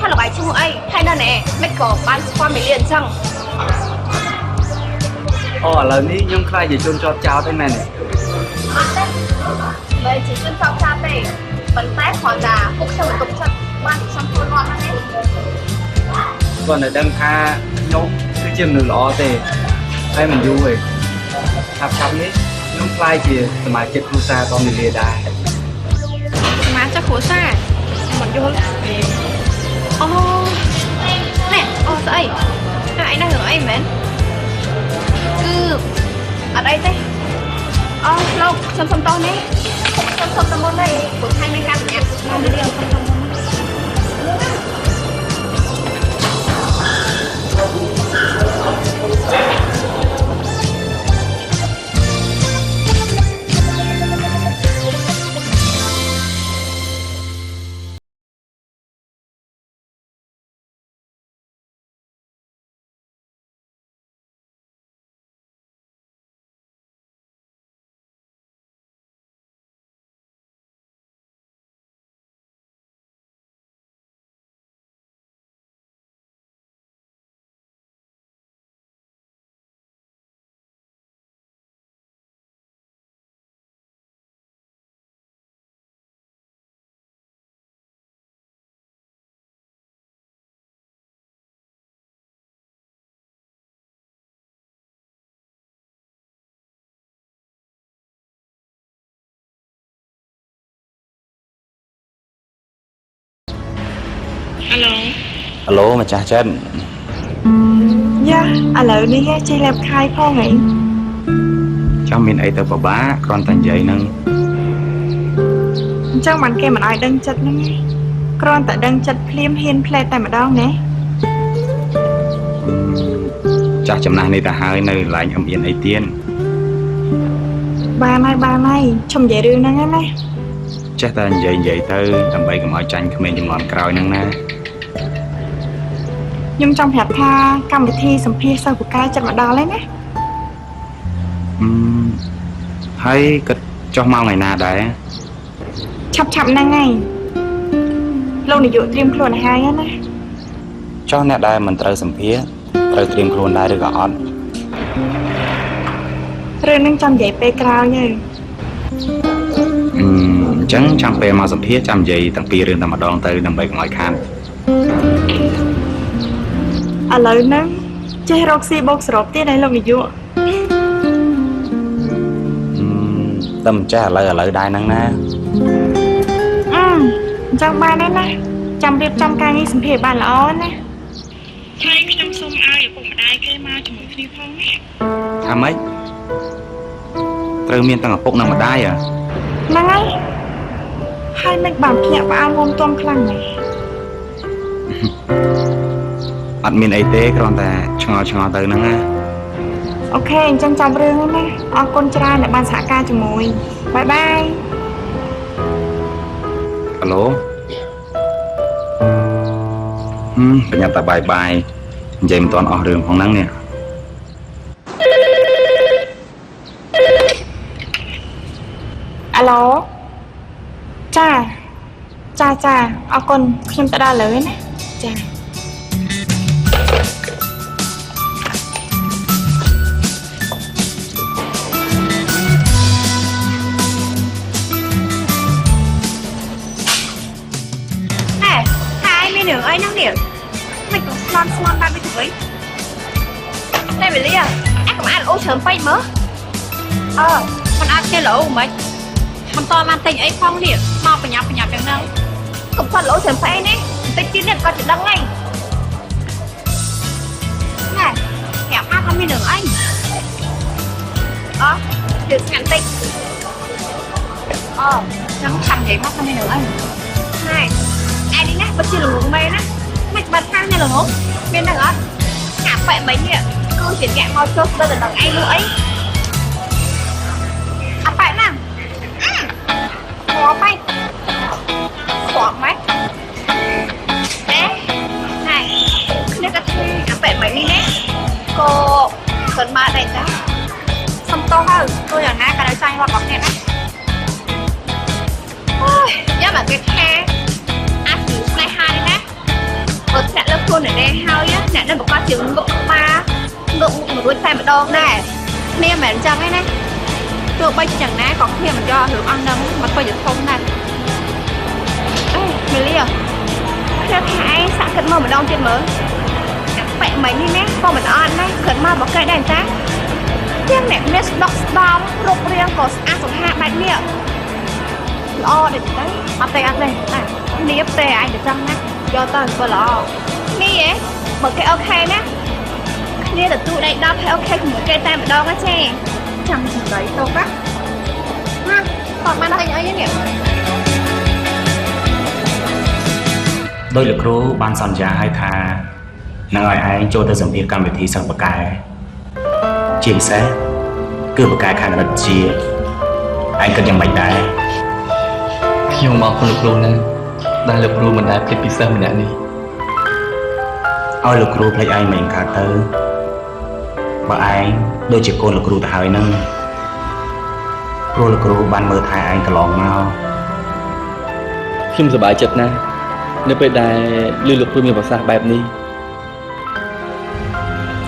là bài chung ấy hay là nè mấy cỏ bán qua mấy liền chăng lầnนี้ยังใครจะชวนจอดเจ้าได้ไหมเนี่ย đây chỉ xin chào cha tề vấn tết hoặc là phúc sầu tục chất ban trong thôn ngon đấy ก่อนจะดังท่าโน้คือเจียมหนึ่งล้อเตะให้มันยุ่ยครับนี้น้องใครจะสมาชิกครูซาตอนมีเรียได้ má chắc khổ xa mình vô ô nè ô dậy ai đang ở em mến cứ ở đây thế lâu xong to nè xong tầm môn đây của 20 gram nhé mau đi đều xong alo mà cha chết dạ alo đi nghe chị làm khai phong ấy cho mình ấy tao bà bá con thành dậy nâng trong bạn kia mà ai đăng chất nữa nghe con tại đăng chất phim hiên play tại mà đâu nè cha chấm này này ta hai nơi lại âm yên ấy tiên ba này trong dạy đường nè nè cha ta dậy tới tầm bay cầm mọi tranh không nên chấm lon cào nâng na nhưng trong hẹp tha cầm vị thi sầm pia sau của cái chất mà đo lấy nè thấy cái cho mau ngày nào đấy chậm nè ngay lâu này dụ tiêm luôn hai á nè cho nè đây mình tới sầm pia tới tiêm luôn đây được gọn rồi nâng trong dạy pe cao nha chẳng trong pe mà sầm pia trong dậy tầng pia riêng tầm mà đón tới tầm bay ngoài khăn lời nâng chơi Roxy box rộp tí đây lâu này dụ tâm cha lời đai nâng na trong ba đấy nè trong điệp trong ca nghi sầm pia bàn là nè hai cái trong sông ai ở cùng đai cây ma cho một phi phong tham ấy từ miền tầng ở bụng nằm ở đai à năng ấy hai mình bảo kia và ao môn tôm khăn này admin ấy tế còn ta chọn tới nâng á ok trong trong rương nè con trai lại bàn xã ca cho mùi bye bye alo bây giờ ta bye bye vậy mình toàn ở đường phòng nắng nè alo cha conខ្ញុំទៅដល់លើណាចា đường ấy năng điểm mày cũng slon 30 tuổi đây mày lia ác mà ăn ô sớm bay mớมันăn chơi lỗ mấyมันtoมันtình ấy phong điểm mau phải nhập chẳng đâu cũng toàn lỗ sớm bay nè tích tiến điện con chỉ đăng ngay này hẻo ăn không đi đường anh được ngắn tích nó không sẵn vậy mắt không đi đường anh này ai đi nè vẫn chưa là ngủ mê nè mày bật thang này là ngủ bên đằng á cả vậy mấy nhỉ cứ chuyển gẹ ngồi chốt đây là đằng anh nữa ấy phải nè khó bay khó mấy đấy này nếu cái vậy mấy đi nè cô cần ba đây đó xong to hơn tôi ở na cái đấy xanh hoặc bọc nè đấy ôi nhớ mà cái khe áp dụng này hai đi nè រួចតែម្ដងដែរគ្នាមិនមែនអញ្ចឹងទេណាទោះបីជាយ៉ាងណាក៏គ្នាមិនយករឿងអស់ហ្នឹងមកធ្វើជាធំដែរអេមីលីខ្ញុំថាឯងសាក់គិតមកម្ដងទៀតមើលបែកមិញនេះណាក៏មិនអត់ណាគិតមកបកកែដែរតាទាំងអ្នកមានស្ដុកស្ដំរូបរាងក៏ស្អាតសង្ហាបែបនេះល្អដែរទៅអត់ទេណានេះទេឯងទៅចឹងណាយកទៅក៏ល្អនេះហ៎បើគេអូខេណាគ្នាទទួលដៃ10ហើយអូខេជាមួយគេតែម្ដងណាចេចាំសម្ដីទៅណាតោះបានដល់អីនេះ ដោយលោកគ្រូបានសន្យាឲ្យថានឹងឲ្យឯងចូលទៅសម្ភារកម្មវិធីសិស្សបកែជាពិសេសគឺបកែខាងរដ្ឋជាឯងគិតយ៉ាងម៉េចដែរ ខ្ញុំមកគុណលោកគ្រូណាដែលលោកគ្រូមិនដែលភ្លេចពិសេសម្នាក់នេះ ឲ្យលោកគ្រូភ្លេចឯងមិនខាតទៅបើឯងដូចជាកូនលោកគ្រូទៅហើយនឹងព្រោះលោកគ្រូបានមើលថែឯងកន្លងមក ខ្ញុំសប្បាយចិត្តណាស់នៅពេលដែលឮលោកគ្រូមានប្រសាសន៍បែបនេះ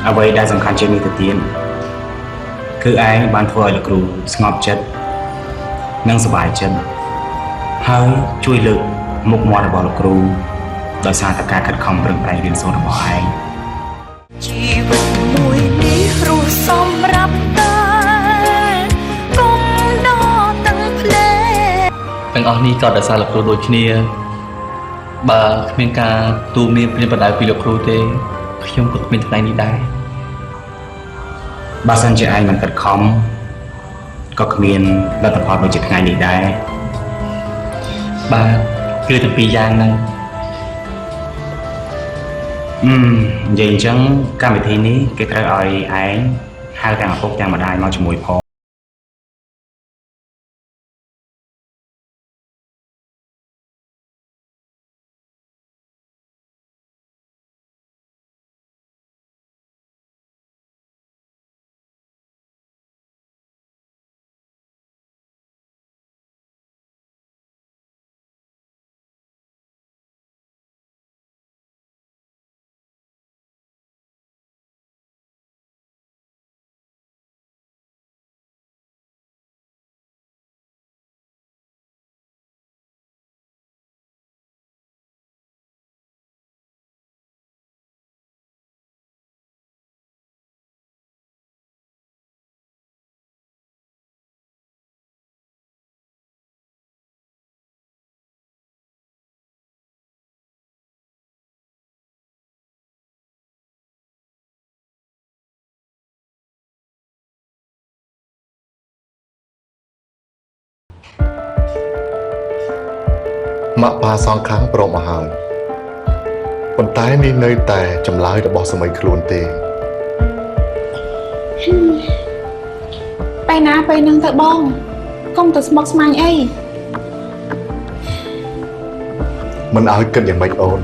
អ្វីដែលសំខាន់ជាងនេះទៅទៀតគឺឯងបានធ្វើឲ្យលោកគ្រូស្ងប់ចិត្តនិងសប្បាយចិត្តហើយជួយលើកមុខមាត់របស់លោកគ្រូដោយសារតែការខិតខំប្រឹងប្រែងរៀនសូត្ររបស់ឯង ជីវិតមួយនេះរស់សម្រាប់តែកុំដកទាំងភ្លែ ទាំងអស់នេះក៏ដោយសារលោកគ្រូដូចគ្នាបើគ្មានការទូមានព្រានបដៅពីលោកគ្រូទេខ្ញុំក៏គ្មានថ្ងៃនេះដែរ បើសិនជាឯងមិនខិតខំក៏គ្មានលទ្ធផលដូចជាថ្ងៃនេះដែរ បាទគឺទាំងពីរយ៉ាងហ្នឹង និយាយអញ្ចឹងកម្មវិធីនេះគេត្រូវឲ្យឯងហៅទាំងឪពុកទាំងម្ដាយមកជាមួយផង ម៉ាក់ប៉ាសងខាងព្រមមកហើយប៉ុន្តែនេះនៅតែចម្លើយរបស់សម័យខ្លួនទេ ពេលណាពេលហ្នឹងទៅបងកុំទៅស្មុគស្មាញអី មិនឲ្យគិតយ៉ាងម៉េចអូន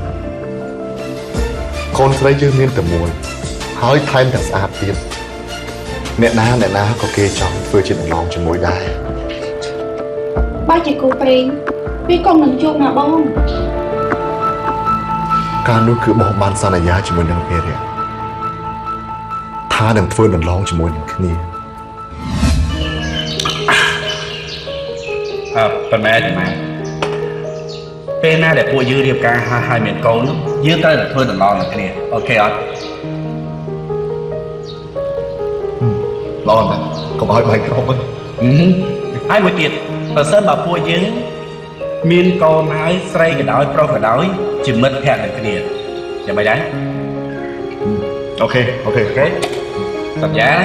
កូនស្រីយើងមានតែមួយហើយថែមទាំងស្អាតទៀតអ្នកណាក៏គេចង់ធ្វើជាដំណងជាមួយដែរ បើជាគូព្រេងវាក៏នឹងជួបណាបង ការនោះគឺបងបានសន្យាជាមួយនឹងភារៈថានឹងធ្វើដំណងជាមួយនឹងគ្នា ប៉ុន្មានទេម៉ែពេលណាដែលពួកយើងរៀបការហើយមានកូនយើងត្រូវតែធ្វើដំណងនឹងគ្នាអូខេអត់ ល្អណាស់កុំឲ្យបែកក្រុមហ្នឹង ហើយមួយទៀតបើសិនបើពួកយើងមានកូនហើយស្រីក៏ដោយប្រុសក៏ដោយជាមិត្តភក្តិនឹងគ្នាយ៉ាងម៉េចដែរ អូខេ សន្យាណា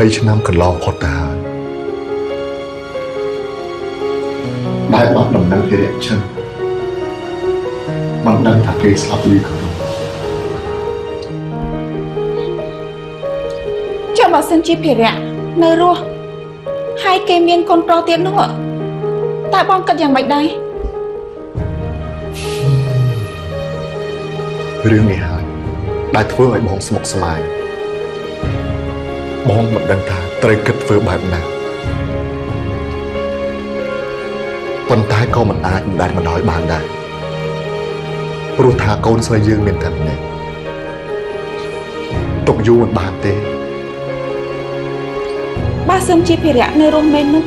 20ឆ្នាំកន្លងផុតទៅហើយដែលបាត់ដំណឹងភារៈឈឹងមិនដឹងថាគេស្លាប់ឬក៏ ចុះបើសិនជាភារៈនៅរស់ហើយគេមានកូនប្រុសទៀតនោះតើបងគិតយ៉ាងម៉េចដែរ រឿងនេះហើយដែលធ្វើឲ្យបងស្មុគស្មាញបងមិនដឹងថាត្រូវគិតធ្វើបែបណាប៉ុន្តែក៏មិនអាចមិនដែលមិនដោយបានដែរ ព្រោះថាកូនស្រីយើងមានតែម្នាក់ទុកយូរមិនបានទេ បើសិនជាភារៈនៅរស់មែននោះ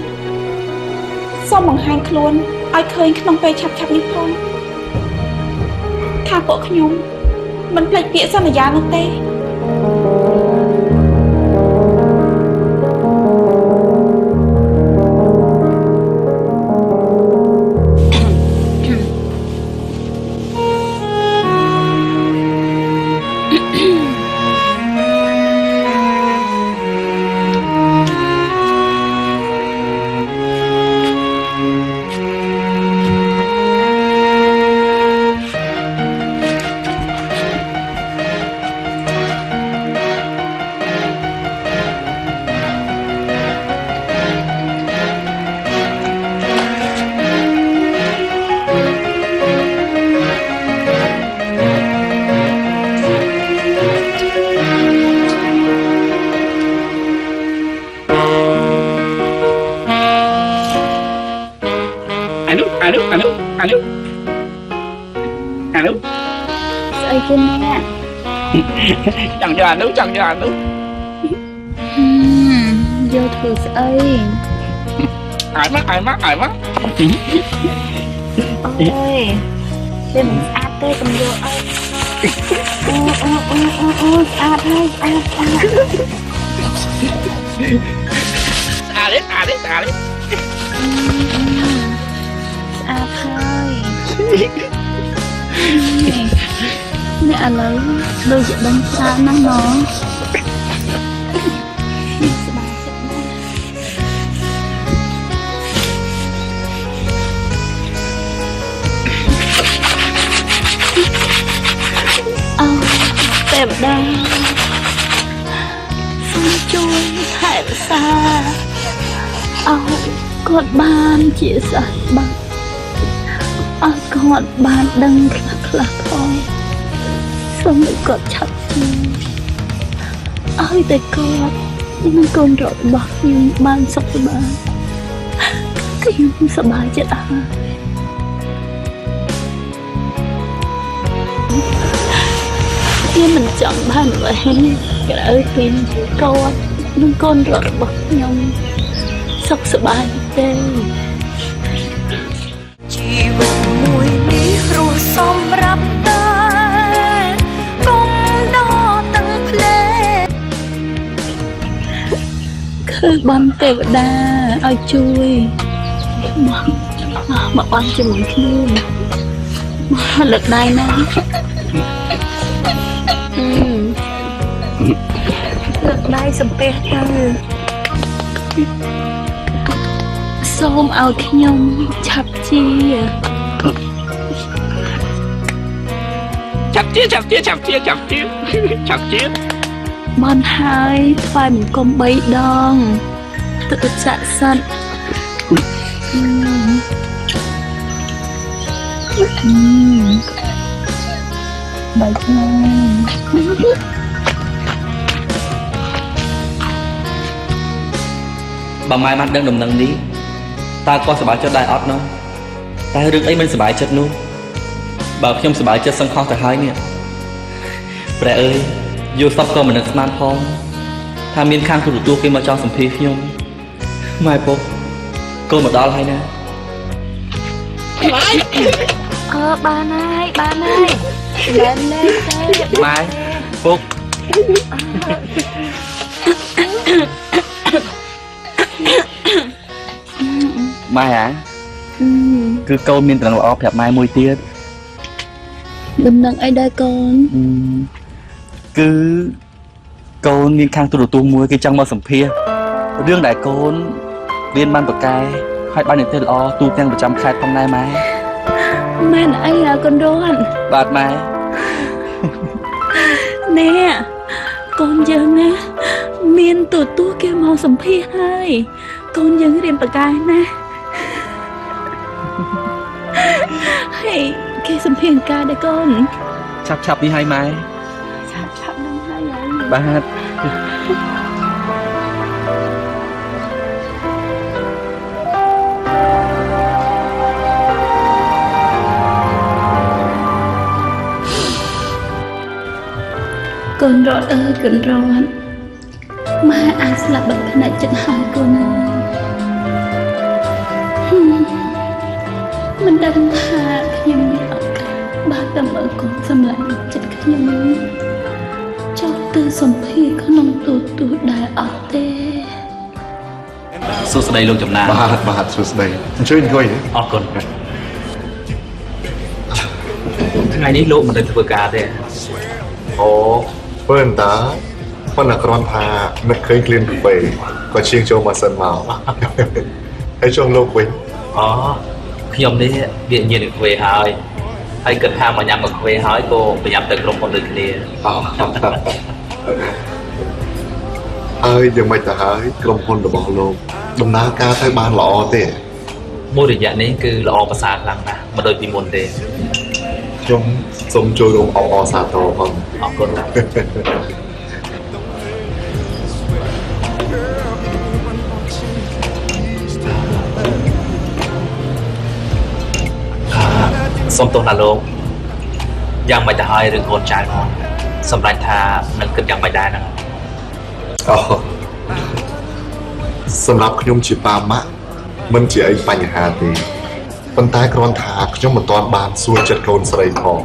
សូមបង្ហាញខ្លួនឲ្យឃើញក្នុងពេលឆាប់ៗនេះផងថាពួកខ្ញុំមិនភ្លេចពាក្យសន្យានោះទេ ស្អីគេនេះchẳng giờ nước chẳng giờ nước យកធ្វើស្អី ai mắt អូយវាមិនស្អាតទេកុំយកអីអូស្អាតហើយស្អាត à đấy ស្អាតហើយនេះឥឡូវដូចជាដឹងច្រើនណាស់ហ្មងសប្បាយចិត្តណាស់អូទេវតាសូមជួយថែរក្សាឲ្យគាត់បានជាសះស្បើយឲ្យគាត់បានដឹងខ្លះៗផងសូមឲ្យគាត់ឆាប់ជួយឲ្យតែគាត់និងកូនរបស់ខ្ញុំបានសុខសប្បាយខ្ញុំសប្បាយចិត្តហើយខ្ញុំមិនចង់បានអ្វីក្រៅពីគាត់និងកូនរបស់ខ្ញុំសុខសប្បាយទេ ជីវិតមួយនេះរស់សម្រាប់តែកុំដកទាំងភ្លេង គឺបានទេវតាឲ្យជួយមកបានជាមួយខ្ញុំមកលើកដៃណាលើកដៃសំពះទៅសូមឲ្យខ្ញុំឆាប់ជា chặt chia បានហើយថ្វាយបង្គំ3 ដងទឹកស័ក្តិសិទ្ធិបាយខ្ញុំ bà mai mắt đang đầm nâng đi ta có sờ bãi chất đại ót nó ta được ấy mình sờ bãi chất luôn bà không sờ bãi chất sân kho tại hai nè bè ơi vô sắp con mình được smart phone tham miên khang thu được tua khi mà cho sầm phi nhung mai bố cô mà đó là hay nè បានហើយលែនលេងទេ mai bố mai hả cứ câu miên tầng lọ phẹp mai môi tiết ដំណឹងអីដែរកូន cứ câu miên khang thu được tua muối cái trong bao sầm phi riêng đại côn viên ban bậc cai hai ban những tên lọ tu trang 100 khai phong nay mai មែនអីកូនរន bạt mai ណែកូនយើងណាមានទទួលគេមកសម្ភាសហើយកូនយើងរៀនបកាយណាហើយគេសម្ភាសកាយដែរកូន chắp đi hai mai ឆាប់នឹងហើយ bạt កូនរត់អើយកូនរត់ម៉ែអាចស្លាប់ដល់ផ្នែកចិត្តហើយកូនមិនដឹងថាខ្ញុំមានឱកាសបើតែមើលកូនសម្លាញ់ចិត្តខ្ញុំចូលទៅសំភារក្នុងទូដែរអត់ទេ សួស្តីលោកចំណាន បាទសួស្តីអញ្ជើញអង្គុយ អរគុណថ្ងៃនេះលោកមិនទៅធ្វើការទេ អូធ្វើអន្តតាប៉ុន្តែគ្រាន់ថានឹកឃើញក្លៀនកាហ្វេក៏ឈៀងចូលមកសិនមកហើយចង់លោកវិញ អូខ្ញុំនេះវាញៀនកាហ្វេហើយគិតថាមកញ៉ាំកាហ្វេហើយក៏ប្រញាប់ទៅក្រុមហ៊ុនដូចគ្នា ហើយយ៉ាងម៉េចទៅហើយក្រុមហ៊ុនរបស់លោកដំណើរការទៅបានល្អទេ មួយរយៈនេះគឺល្អប្រសើរខ្លាំងណាស់មិនដូចពីមុនទេ ខ្ញុំសូមចូលរួមអបអរសាទរផង អរគុណណាស់សូមទោសណាលោកយ៉ាងមិនទៅហើយរឿងកូនចៅនោះសម្រាប់ថានឹងគិតយ៉ាងមិនដែរហ្នឹង អូសម្រាប់ខ្ញុំជាប៉ាម៉ាក់មិនជាអីបញ្ហាទេប៉ុន្តែគ្រាន់ថាខ្ញុំមិនទាន់បានសួរចិត្តកូនស្រីផង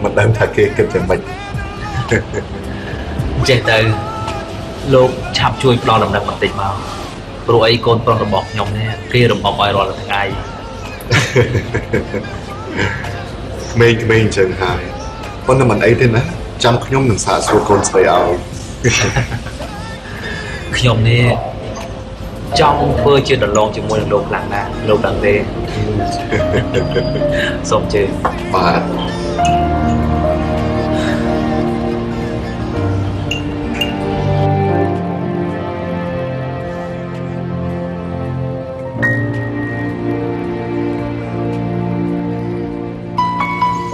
មិនដឹងថាគេគិតយ៉ាងម៉េច ចេះទៅលោកឆាប់ជួយផ្ដល់ដំណឹងបន្តិចមកព្រោះអីកូនប្រុសរបស់ខ្ញុំនេះគេរំបំឲ្យរាល់ថ្ងៃ ក្មេងៗអញ្ចឹងហើយប៉ុន្តែមិនអីទេណាចាំខ្ញុំនឹងសាកសួរកូនស្រីឲ្យ ខ្ញុំនេះចង់ធ្វើជាដលងជាមួយនឹងលោកខ្លាំងណាស់លោកដឹងទេ សូមជឿ បាទ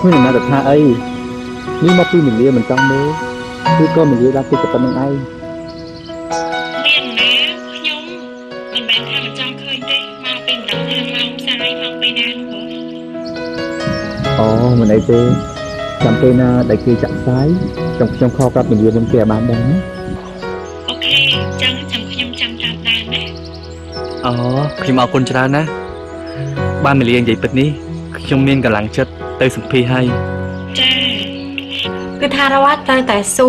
គ្មានអ្នកថាអីនេះមកពីមលាមិនចង់មើលគឺក៏មលាដាក់គេតែប៉ុណ្្នឹងឯង មានណាខ្ញុំមិនមែនថាមិនចង់ឃើញទេមកពីម្ដងថាមកផ្សាយមកពេលណានោះ អូមិនអីទេចាំពេលណាដែលគេចាក់ផ្សាយខ្ញុំខកប្រាប់មលាមុនគេឲ្យបានដឹងណា អូខេចឹងខ្ញុំចាំតាមដានណា អូខ្ញុំអរគុណច្រើនណាស់បានមលានិយាយពិតនេះខ្ញុំមានកម្លាំងចិត្តទៅសម្ភារឲ្យ ចា គឺថារវត្តត្រូវតែស៊ូ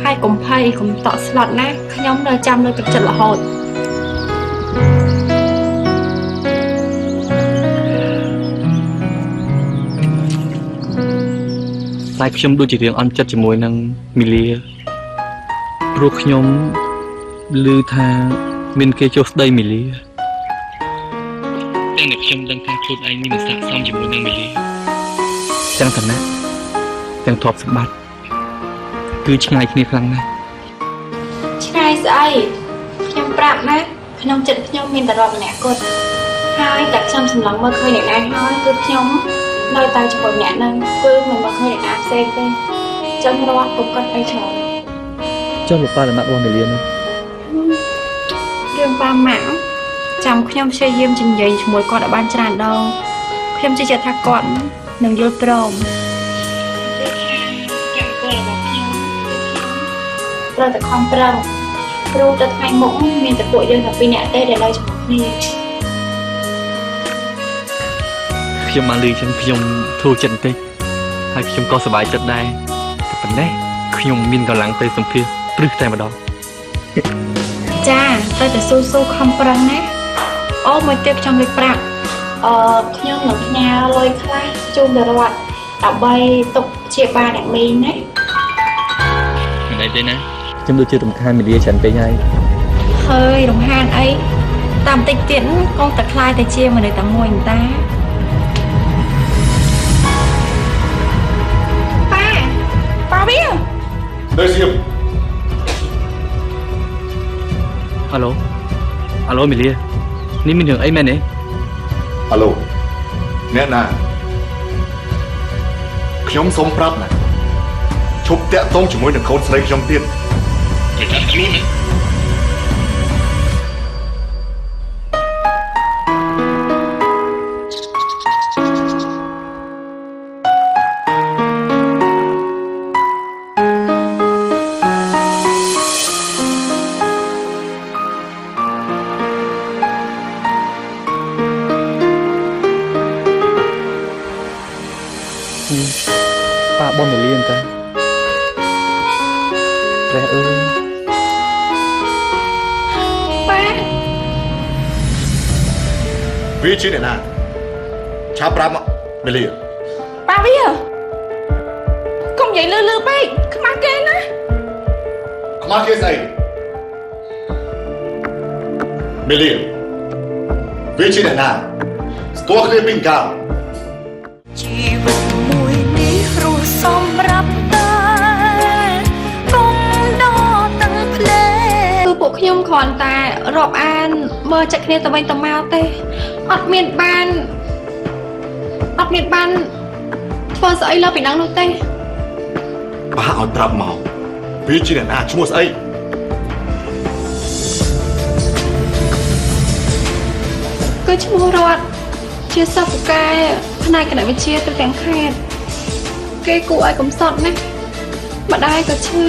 ហើយកុំភ័យកុំតក់ស្លុតណាខ្ញុំនៅចាំនៅទឹកចិត្តរហូត តែខ្ញុំដូចជារឿងអន់ចិត្តជាមួយនឹងមីលាព្រោះខ្ញុំឮថាមានគេចុះស្ដីមីលាតែខ្ញុំដឹងថាខ្លួនឯងនេះមិនស័ក្តិសមជាមួយនឹងមីលាទាំងឋានៈទាំងទ្រព្យសម្បត្តិគឺឆ្ងាយគ្នាខ្លាំងណាស់ ឆ្ងាយស្អីខ្ញុំប្រាប់ណាក្នុងចិត្តខ្ញុំមានតែរកម្នាក់គត់ហើយតែខ្ញុំសម្លឹងមើលឃើញអ្នកណាហើយគឺខ្ញុំនៅតែជាមួយអ្នកហ្នឹងគឺមិនមកឃើញអ្នកណាផ្សេងទេចឹងរត់ពុកគាត់អីច្រើន ចុះលោកប៉ាដំណាក់របស់មលានោះ រឿងប៉ាម៉ាក់ចាំខ្ញុំព្យាយាមនិយាយជាមួយគាត់ឲ្យបានច្រើនដងខ្ញុំជឿជាក់ថាគាត់នឹងយល់ព្រម ចាំគោលរបស់ខ្ញុំ ត្រូវតែខំប្រឹងព្រោះទៅថ្ងៃមុខមានតែពួកយើងតែពីរនាក់ទេដែលនៅជាមួយគ្នា ខ្ញុំមកលឺចឹងខ្ញុំធូរចិត្តបន្តិចហើយខ្ញុំក៏សប្បាយចិត្តដែរតែប៉ុណ្ណេះខ្ញុំមានកម្លាំងទៅសម្ភារព្រឹសតែម្ដង ចាទៅតែស៊ូខំប្រឹងណាអូមួយទៀតខ្ញុំលេខប្រាប់ខ្ញុំនឹងផ្ញើលុយខ្លះជូនដល់រដ្ឋដើម្បីទុកជាបាលអ្នកមីងណា មិនអីទេណា ខ្ញុំដូចជារំខានមលាច្រើនពេកហើយ ហើយរំខានអីតាមតិចទៀតកងតែខ្លាយតែជាមនុស្សតែមួយតាប៉ាវា ដូចជា អាឡូមីលានេះមានរឿងអីមែនទេ អាឡូអ្នកណាខ្ញុំសូមប្រាប់ណាឈប់តាក់ទងជាមួយនឹងកូនស្រីខ្ញុំទៀត គេចាប់ខ្លួនណា វាជាអ្នកណាឆាប់ប្រាប់មកមេលី ប៉ាវាកុំនិយាយលឺពេកខ្មាស់គេណា ខ្មាស់គេស្អីមេលីវាជាអ្នកណាស្គាល់គ្នាពីកាល ជីវិតមួយនេះរស់សម្រាប់តែកុំដកទាំងភ្លេង គឺពួកខ្ញុំគ្រាន់តែរាប់អានមើលចិត្តគ្នាទៅវិញទៅមកទេអត់មានបានធ្វើស្អីលើពីហ្នឹងនោះទេ ប៉ាឲ្យប្រាប់មកវាជាអ្នកណាឈ្មោះស្អី គឺឈ្មោះរតជាសិស្សពូកែផ្នែកគណិតវិទ្យាទូទាំងខេត្តគេគួរឲ្យកំសត់ណាស់ម្ដាយក៏ឈឺ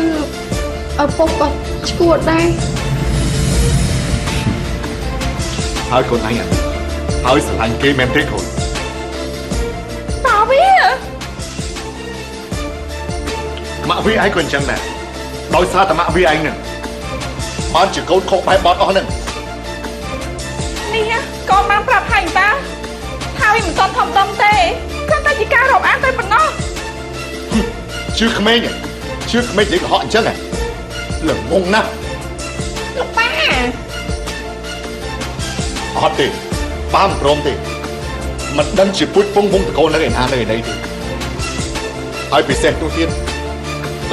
ឪពុកក៏ឈួតដែរ ហើយកូនអញហើយស្រឡាញ់គេមែនទេកូន ប៉ាវា ម៉ាក់វាឯងក៏អញ្ចឹងដែរដោយសារតែម៉ាក់វាឯងហ្នឹងបានជាកូនខុសបែបបត់អស់ហ្នឹង នេះកូនបានប្រាប់ហើយតាថាវាមិនទាន់ធំដុំទេគ្រាន់តែជាការរាប់អានតែប៉ុណ្ណោះ ជឿក្មេងនិយាយកុហកអញ្ចឹងហ៎ល្ងងណាស់ លោកប៉ា អត់ទេប៉ាមិនព្រមទេមិនដឹងជាពុជពងវងតកូននៅឯណានៅឯណីទេហើយពិសេសនោះទៀត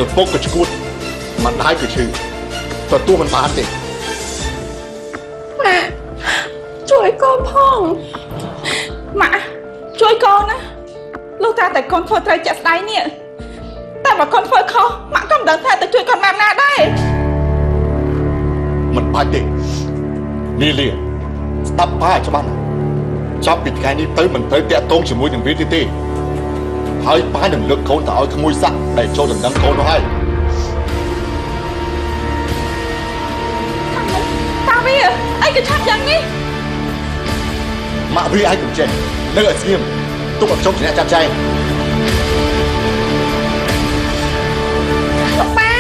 ឪពុកក៏ឈួតមិនដែរក៏ឈឺទទួលមិនបានទេ ម៉ាក់ជួយកូនផង ម៉ាក់ជួយកូនណាលុះត្រាតែកូនធ្វើត្រូវចាក់ស្ដាយនេះតែបើកូនធ្វើខុសម៉ាក់ក៏មិនដឹងថាទៅជួយកូនបានណាដែរ មិនបាច់ទេនីលីស្ដាប់ប៉ាច្បាស់ណាស់ចាប់ពីថ្ងៃនេះទៅមិនត្រូវតាក់ទងជាមួយនឹងវាទៀតទេហើយប៉ានឹងលើកកូនទៅឲ្យក្មួយសាក់ដែលចូលដណ្ដឹងកូននោះហើយ ប៉ាវាអីក៏ឆាប់យ៉ាងនេះ ម៉ាក់វាឯងកុំចេះនៅឲ្យស្ងៀមទុកឲ្យខ្ញុំជាអ្នកចាត់ចែង លោកប៉ា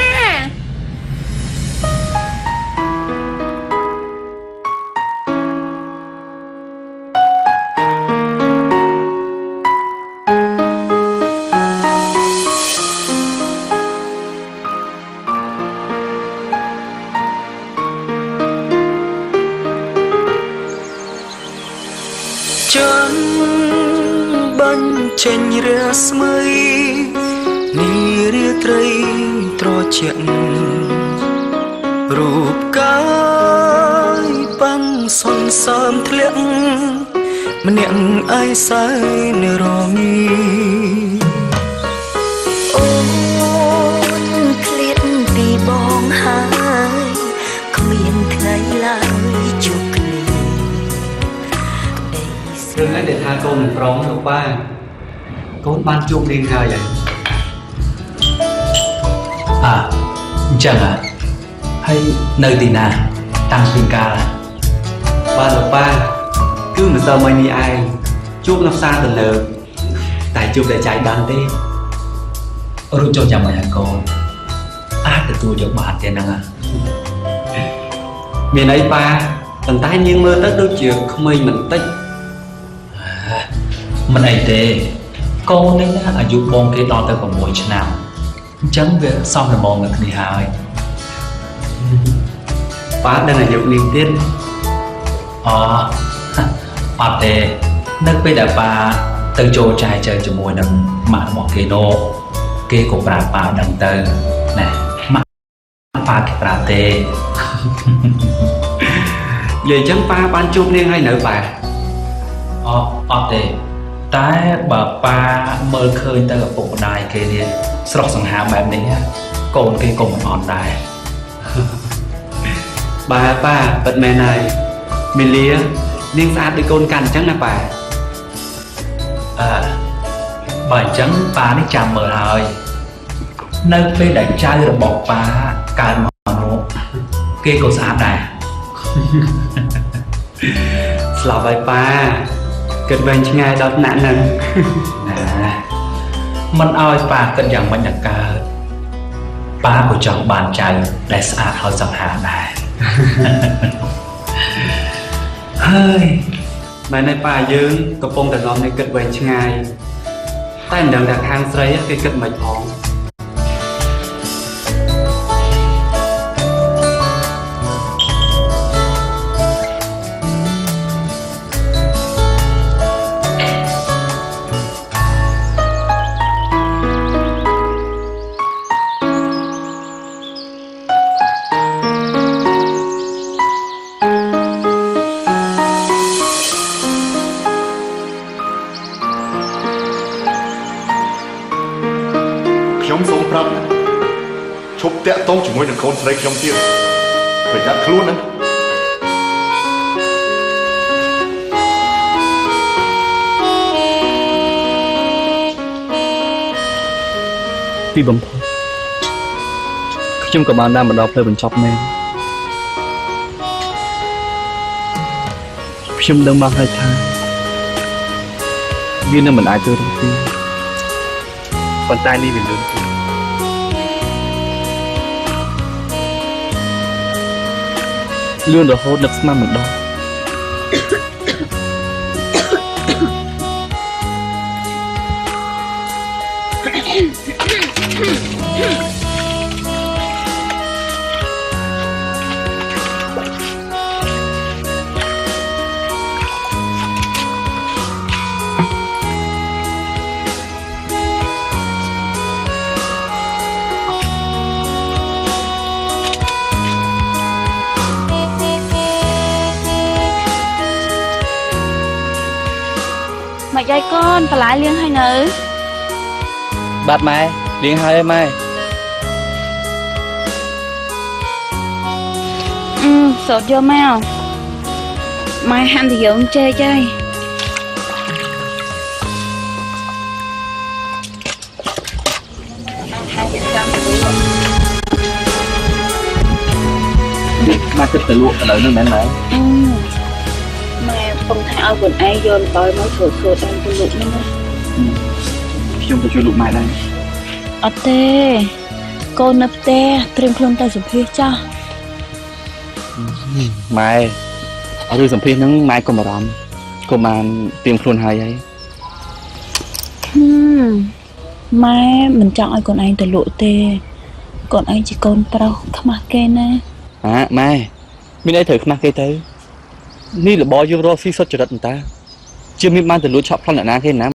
ចេញរាស្មីនារាត្រីត្រជាក់រូបកាយប៉ាំងសន្សើមធ្លាក់ម្នាក់ឯសើនៅរងាអូនឃ្លាតពីបងហើយគ្មានថ្ងៃឡើយជួបគ្នា រឿងấy để tha cô mình prong đâu ba cô ban chung liên khai vậy chẳng à hay nơi tì nà tăng tình ca là ba đâu ba cứ mà sao mày đi ai chúc làm sao từ lờ tại chúc để chạy đàn đi rồi cho chồng mày hả cô từ tôi cho bạn tiền năng à miền ấy ba tầng tay nhưng mơ tất đâu chiều không mây mình tích មិនអីទេកូននេះណាអាយុបងគេដល់ទៅ6ឆ្នាំអញ្ចឹងវាសមល្មមនឹងគ្នាហើយ ប៉ាដឹងអាយុនេះទៀត អត់ទេនៅពេលដែលប៉ាទៅចូលចែកចាយជាមួយនឹងម៉ាក់របស់គេនោះគេក៏ប្រាប់ប៉ាដឹងទៅណែម៉ាក់ប៉ាគេប្រាប់ទេ និយាយអញ្ចឹងប៉ាបានជួបនាងហើយនៅប៉ា អត់ទេតែបើប៉ាមើលឃើញទៅឪពុកម្ដាយគេនេះស្រស់សង្ហាបែបនេះកូនគេក៏មិនអន់ដែរ bà bật mẹ này mình lia liên xa đi con cằn chắc là bà bởi chẳng bà nó chạm mở rồi nơi phê đánh trai rồi bỏ bà cài mà nó kia có xa này là vậy bà kết bên chứ ngay đó nạn nè mình ơi bà cần rằng mình đặt cả bà của chồng bàn trai để xa hơn dòng hà này hơi ម៉ែនៅប៉ាយើងកំពុងតែនាំឲ្យគិតវែងឆ្ងាយតែមិនដឹងថាខាងស្រីគេគិតមិនផងខ្ញុំសូមប្រាប់ណាឈប់តាក់ទងជាមួយនឹងកូនស្រីខ្ញុំទៀតប្រយ័ត្នខ្លួនណាទីបំផុតខ្ញុំក៏បានដើរមកដល់ផ្លូវបញ្ចប់មែនខ្ញុំដឹងមកហើយថាវានឹងមិនអាចទៅរកទីប៉ុន្តែនេះវាលឿនលឿនរហូតនឹកស្មានមិនដល់មកយាយកូនបន្លែលៀងហើយនៅ បាទម៉ែលៀងហើយម៉ែ សូត្រយកមកម៉ែហាន់ទៅយើងចេកហើយ ម៉ែគិតទៅលក់ឥឡូវនេះមែនម៉ែ ម៉ែពងថាឲ្យខ្លួនឯងយកទៅមកធ្វើតាមទៅលក់នេះណា ខ្ញុំទៅជួយលក់ម៉ែដែរ អត់ទេកូននៅផ្ទះត្រៀមខ្លួនទៅសម្ភាសចាស់ ម៉ែរឿងសម្ភាសហ្នឹងម៉ែកុំបារម្ភកុំបានត្រៀមខ្លួនហើយម៉ែមិនចង់ឲ្យកូនឯងទៅលក់ទេកូនឯងជាកូនប្រុសខ្មាស់គេណា ម៉ែមានអីត្រូវខ្មាស់គេទៅនេះរបរយើងរកស៊ីសុទ្ធចរិតតាជាមានបានទៅលួចឆក់ប្លន់អ្នកណាគេណា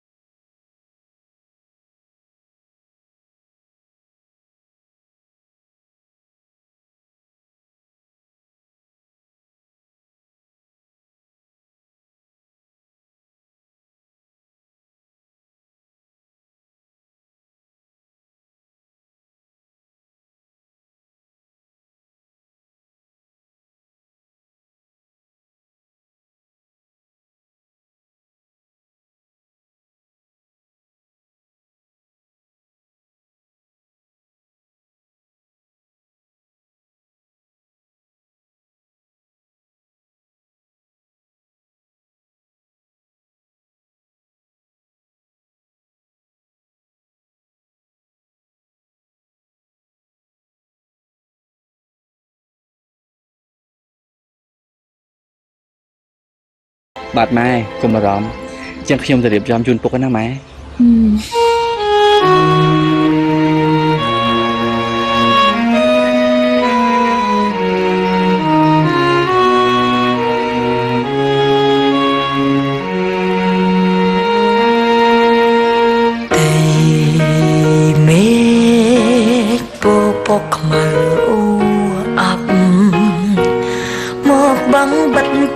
បាទម៉ែកុំបារម្ភចឹងខ្ញុំទៅរៀបចំជូនពុកណាម៉ែ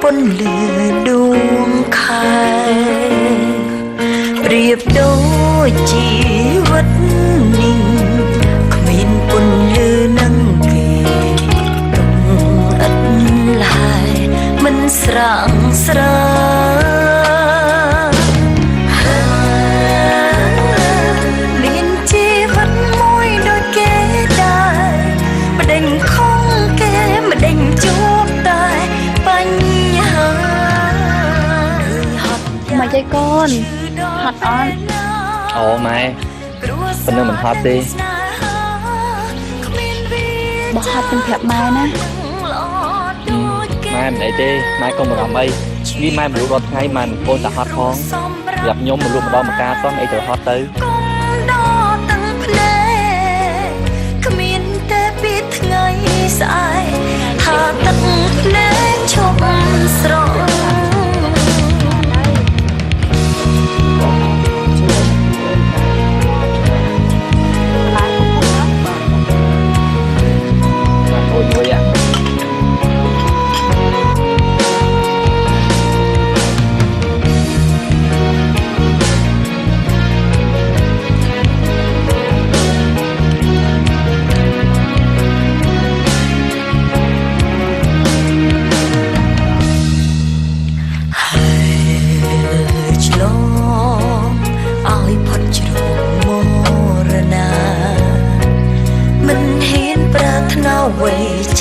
ពន្លឺដួងខែប្រៀបដូចជីវិតនេះគ្មានពន្លឺនឹងគេទុកឥតឡាយមិនស្រាំងស្រាមានជីវិតមួយដូចគេដែរមិនដេញខំគេមិនដេញជួបតែបញ្ហាមកយាយកូនហត់អត់ អូម៉ែប៉ុណ្ណឹងមិនហត់ទេ បើហត់ទៅប្រាប់ម៉ែណា ម៉ែមិនអីទេម៉ែកុំបារម្ភអី នេះម៉ែមនុស្សរត់ថ្ងៃម៉ែមិនកូនតាហត់ផងសម្រាប់ខ្ញុំមនុស្សម្ដងមកការសោះអីទៅហត់ទៅ គ្មានតែពីថ្ងៃស្អែកថាទឹកភ្នែកឈប់ស្រង់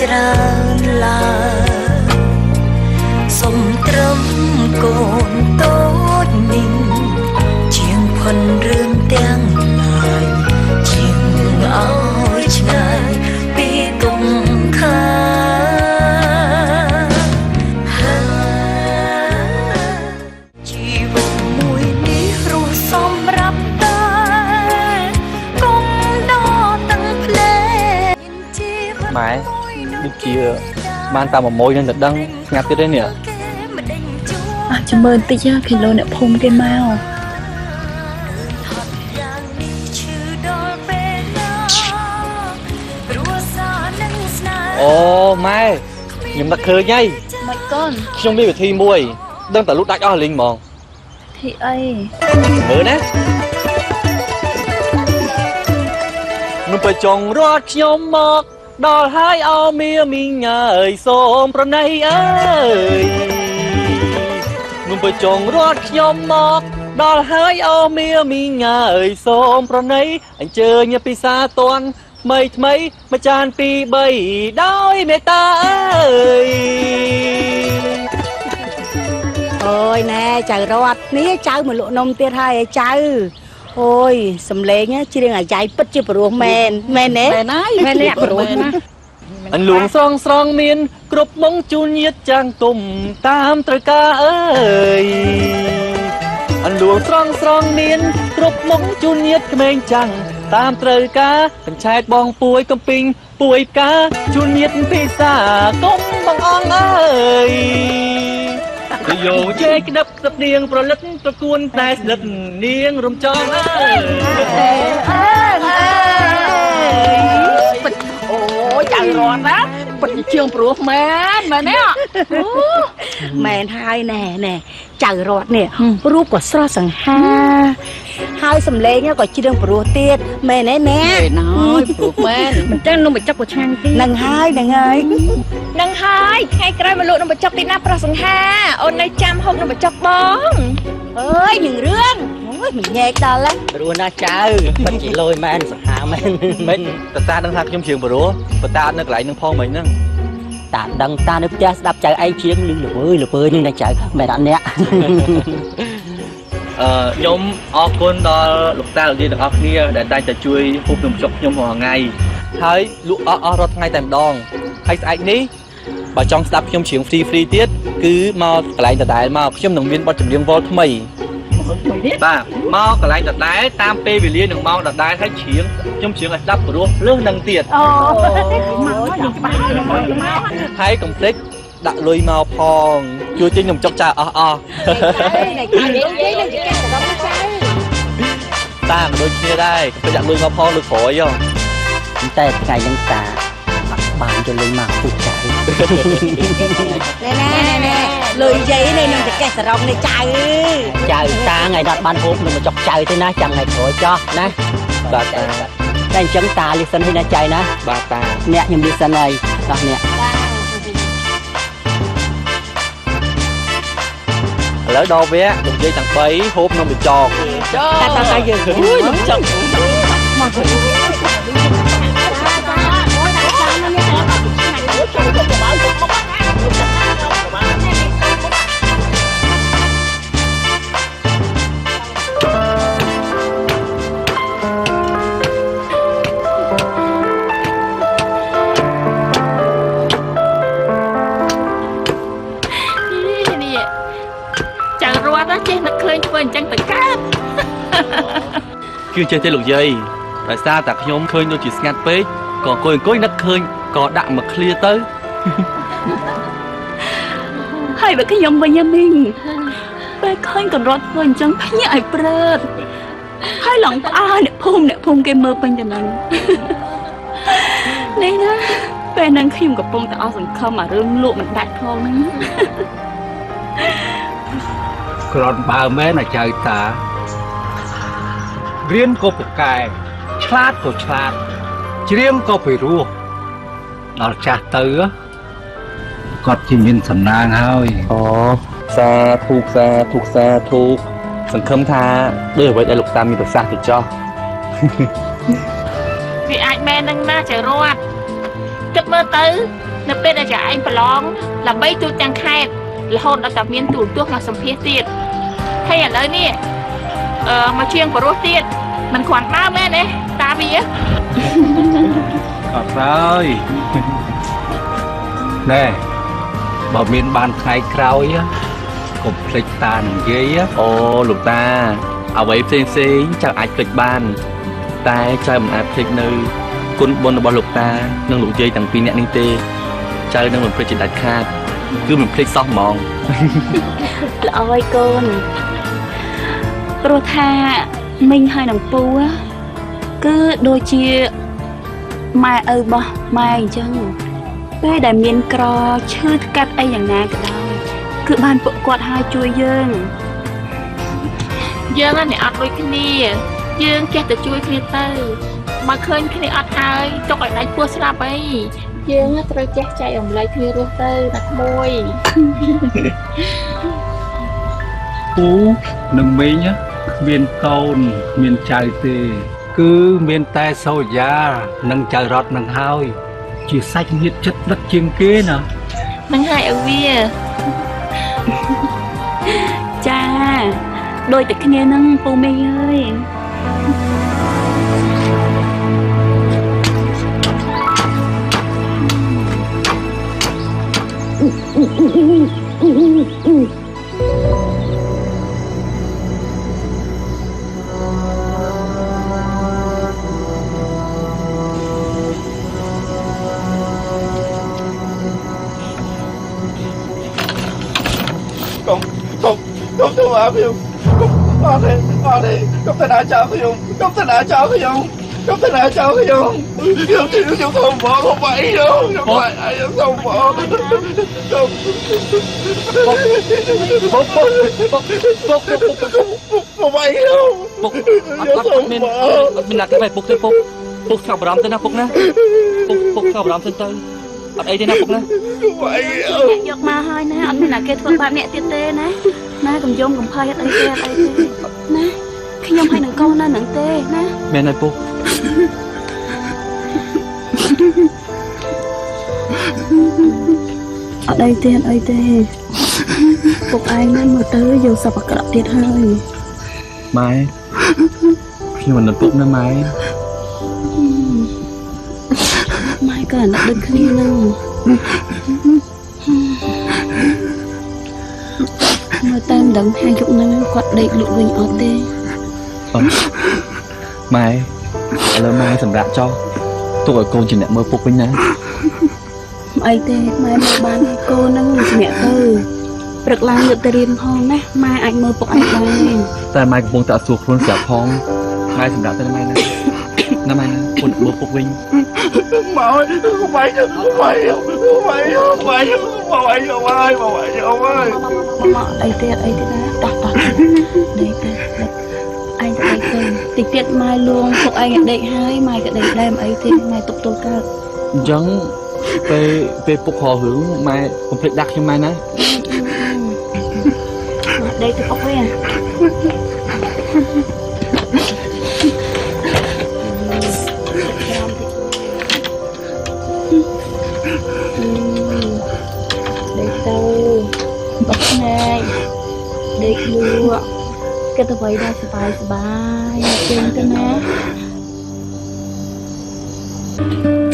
ច្រើនឡើយសុំត្រឹមកូនតូចនេះជាងផុនរឿងទាំងឡាយជាងឲ្យឆ្ងាយពីទុំខាជីវិតមួយនេះរស់សម្រាប់តែកុំដកទាំងភ្លែជីវិត ម៉ែដូចជាបានតាម1ម៉ួយនឹងទៅដឹងស្ងាត់ទៀតទេនេះ អាចមើលបន្តិចគីឡូអ្នកភូមិគេមក អូម៉ែខ្ញុំនឹកឃើញហើយ មិនកូន ខ្ញុំមានវិធីមួយដឹងតែលូតដាច់អស់លីងហ្មង ធីអី មើលណានំប្រចុងរត់ខ្ញុំមកដល់ហើយអោមីមីងអើយសូមប្រណីអើយនំប្រចុងរត់ខ្ញុំមកដល់ហើយអោមីមីងអើយសូមប្រណីអញ្ជើញពិសាតន់ថ្មីថ្មីមួយចាន2 3ដោយមេត្តាអើយ អូយណែចៅរត់នេះចៅមកលក់នំទៀតហើយឯចៅអូយសំលេងច្រៀងអាយ៉ៃពិតជាព្រោះមែនមែនទេមែនហើយមែនអ្នកព្រោះណា អន្លួងស្រងមានគ្រប់មុងជូនញាតចាំងទុំតាមត្រូវការអើយអន្លួងស្រងមានគ្រប់មុងជូនញាតក្មេងចាំងតាមត្រូវការកញ្ឆែតបងពួយកំពីងពួយផ្កាជូនញាតពិសាកុំបងអងអើយយោជេក្តឹបស្ដាប់នាងប្រលិតប្រគួនតែស្ដាប់នាងរំចងអើយ អូចៅរត់ណាពិតជាជឿងព្រោះមែនមែនទេ មែនហើយណែណែចៅរត់នេះរូបក៏ស្រស់សង្ហាហើយសំលេងក៏ច្រៀងព្រោះទៀតមែនទេណែ ណយព្រោះមែន មិនចឹងនំបញ្ចុកក៏ឆ្ងាញ់ទៀត នឹងហើយនឹងហើយ នឹងហើយថ្ងៃក្រោយមកលក់នំបញ្ចុកទីណាប្រោះសង្ហាអូននៅចាំហូបនំបញ្ចុកបង អើយនឹងរឿងអូយមិនញែកដល់ហ្នឹង ព្រោះណាចៅពិតជាលយមែនសង្ហាមែន មិនតាដឹងថាខ្ញុំជឿងព្រោះតានៅកន្លែងនឹងផងមិញហ្នឹង តាដឹងតានៅផ្ទះស្ដាប់ចៅឯងជាងលឺល្វើយនឹងណាចៅមែនអត់អ្នក ខ្ញុំអរគុណដល់លោកតាលោកយាយទាំងអស់គ្នាដែលតែងតែជួយហូបនំបញ្ចុកខ្ញុំរាល់ថ្ងៃហើយលក់អស់រាល់ថ្ងៃតែម្ដងហើយស្អែកនេះបើចង់ស្ដាប់ខ្ញុំច្រៀង free ទៀតគឺមកកន្លែងដដែលមកខ្ញុំនឹងមានបទចម្រៀងវល់ថ្មីបាទមកកន្លែងដដែលតាមពេលវេលានឹងម៉ោងដដែលហើយច្រៀងខ្ញុំច្រៀងឲ្យស្ដាប់ព្រោះលើសនឹងទៀត អូ ហើយកុំភ្លេចដាក់លុយមកផងជួយទិញនំចុកចាអស់តាមិនដូចគ្នាដែរកុំភ្លេចដាក់លុយមកផងលើក្រោយតែថ្ងៃហ្នឹងតាបានចូលលេងមកពុកចៅ ណែលុយយាយនេះនឹងតែកេះសរងនេះចៅ ចៅតាថ្ងៃដល់បានហូបនឹងមកចុកចៅទេណាចាំថ្ងៃក្រោយចោះណា បាទតា តែអញ្ចឹងតាលីសិនឲ្យណាចៅណា បាទតា អ្នកខ្ញុំលីសិនហើយដោះអ្នក ឥឡូវដល់វគ្គលោកយាយទាំង3ហូបនំបញ្ចុក តាយើង អូយនំចុក នេះ ចេះនឹកឃើញធ្វើអញ្ចឹងទៅកើត គឺចេះទេលោកយាយដោយសារតែខ្ញុំឃើញដូចជាស្ងាត់ពេកក៏អង្គុយនឹកឃើញក៏ដាក់មកឃ្លាទៅ ហើយបើខ្ញុំវិញមីងពេលឃើញកំរត់ធ្វើអញ្ចឹងភ្ញាក់ឲ្យព្រឺតហើយឡងផ្អើអ្នកភូមិគេមើលពេញទៅនឹង នេះណាពេលហ្នឹងខ្ញុំកំពុងតែអស់សង្ឃឹមអារឿងលក់មិនដាច់ផងហ្នឹង ក្រនបើមែនអាចៅតារៀនក៏ពូកែឆ្លាតក៏ឆ្លាតច្រៀងក៏ពិរោះដល់ចាស់ទៅគាត់ជាមានសំណាងហើយ អូសាធុសង្ឃឹមថាដូចអ្វីដែលលោកតាមានប្រសាសន៍ទៅចោះ វាអាចមែននឹងណាចៅរត់គិតមើលទៅនៅពេលដែលចៅឯងប្រឡងដើម្បីទូទាំងខេត្តរហូតដល់តែមានទូរទស្សន៍មកសម្ភាសទៀតហើយឥឡូវនេះមកជាងបរោះទៀតមិនគ្រាន់ដើមមែនទេតាវា អត់ហើយណែបើមានបានថ្ងៃក្រោយកុំភ្លេចតានឹងយាយ អូលោកតាអ្វីផ្សេងចៅអាចភ្លេចបានតែចៅមិនអាចភ្លេចនៅគុណបុណ្យរបស់លោកតានិងលោកយាយទាំងពីរនាក់នេះទេចៅនឹងមិនភ្លេចជាដាច់ខាតគឺមិនភ្លេចសោះហ្មង ល្អហើយកូនព្រោះថាមីងហើយនឹងពូគឺដូចជាម៉ែឪរបស់ម៉ែអញ្ចឹងពេលដែលមានក្រឈឺថ្កាត់អីយ៉ាងណាក៏ដោយគឺបានពួកគាត់ហើយជួយយើងនេះអត់ដូចគ្នាយើងចេះតែជួយគ្នាទៅមកឃើញគ្នាអត់ហើយទុកឲ្យដាច់ពោះស្លាប់អីយើងត្រូវចេះចែករំលែកគ្នារស់ទៅណាក្មួយ ពូនឹងមីងមានកូនមានចៅទេគឺមានតែសូយ៉ានិងចៅរតនឹងហើយជាសាច់ញាតិចិត្តដឹកជាងគេណា នឹងហើយឲ្យវាចាដូចតែគ្នានឹងពូមីងអើយ Không thương áp không con đi không thể nào chào không không thể nào chào không không thể nào chào không không không bỏ không phải đâu không phải ai không bỏ không phải đâu mình là cái bài phục thôi phục khảo bám tới nào phục nè phục khảo bám tới tới ở đây thế nào phục nè không phảiយកមកហើយណាអត់មានណាគេធ្វើបាបអ្នកទៀតទេណាណាកុំយំកំភៃអត់អីទេណាខ្ញុំហើយនឹងកូននៅនឹងទេណា មែនហើយពុក អត់អីទេពុកឯងណាមើលទៅយកសពអាក្រក់ទៀតហើយ ម៉ែខ្ញុំមិនពុកណាម៉ែ ម៉ែក៏អាណិតដូចគ្នានឹងមើលតាមដឹងថាយប់ហ្នឹងគាត់ដេកលក់វិញអត់ទេ ម៉ែឥឡូវម៉ែសម្រាប់ចោលទុកឲ្យកូនជាអ្នកមើលពុកវិញណា អីទេម៉ែមើលបានកូនហ្នឹងសម្រាប់ទៅព្រឹកឡើងយកទៅរៀនផងណាម៉ែអាចមើលពុកឯងបាន តែម៉ែកំពុងតែអត់ស្រួលខ្លួនស្រាប់ផងម៉ែសម្រាប់ទៅណាម៉ែណាណាម៉ែពុនមើលពុកវិញ mà ơi không phải đâu không phải đâu không phải đâu không phải đâu không phải đâu ơi không phải đâu ơi អីទេណាតោះដេកទៅអញទៅដេកទៅតិចទៀតម៉ែលួងពុកឯងដេកហើយម៉ែក៏ដេកដែរមិនអីទេម៉ែទុកទល់កើត អញ្ចឹងពេលពុកខរឿងម៉ែកុំភ្លេចដាក់ខ្ញុំម៉ែណា ដេកទៅពុកវិញ ដេកលក់គេទៅໄວដែរសប្បាយជើងទៅណា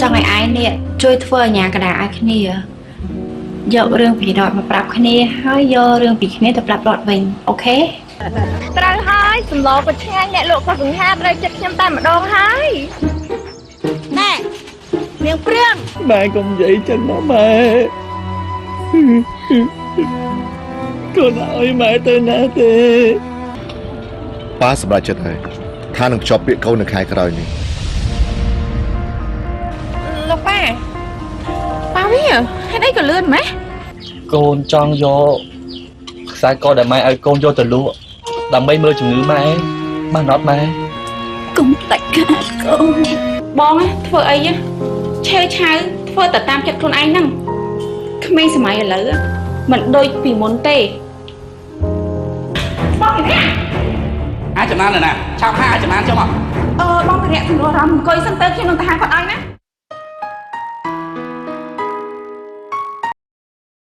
ចង់ឲ្យឯងនេះជួយធ្វើអាញាកដាឲ្យគ្នា យករឿងពីរតមកប្រាប់គ្នាហើយយករឿងពីគ្នាទៅប្រាប់រតវិញអូខេត្រូវហើយសម្លក៏ឆ្ងាញ់អ្នកលក់ក៏សង្ហាត្រូវចិត្តខ្ញុំតែម្ដងហើយណែនាងព្រាង ម៉ែកុំនិយាយចឹងណាម៉ែកូនឲ្យម៉ែទៅណាទេ ប៉ាសម្រាប់ចិត្តហើយថានឹងភ្ជាប់ពាក្យកូននៅខែក្រោយនេះ លោកប៉ាវាហេតុអីក៏លឿនម៉េះ កូនចង់យកខ្សែកដែលម៉ែឲ្យកូនយកទៅលក់ដើម្បីមើលជំងឺម៉ែបានអត់ម៉ែ កុំតាច់ខាតកូន បងធ្វើអីឆេវឆាវធ្វើតែតាមចិត្តខ្លួនឯងហ្នឹងក្មេងសម័យឥឡូវមិនដូចពីមុនទេបងពីនេះអាចចំណានណាឆាប់ហាអាចចំណានចុះមក បងពីនេះសម្រួលអារម្មណ៍អង្គុយសិនទៅខ្ញុំនឹងទៅហៅគាត់ឲ្យណា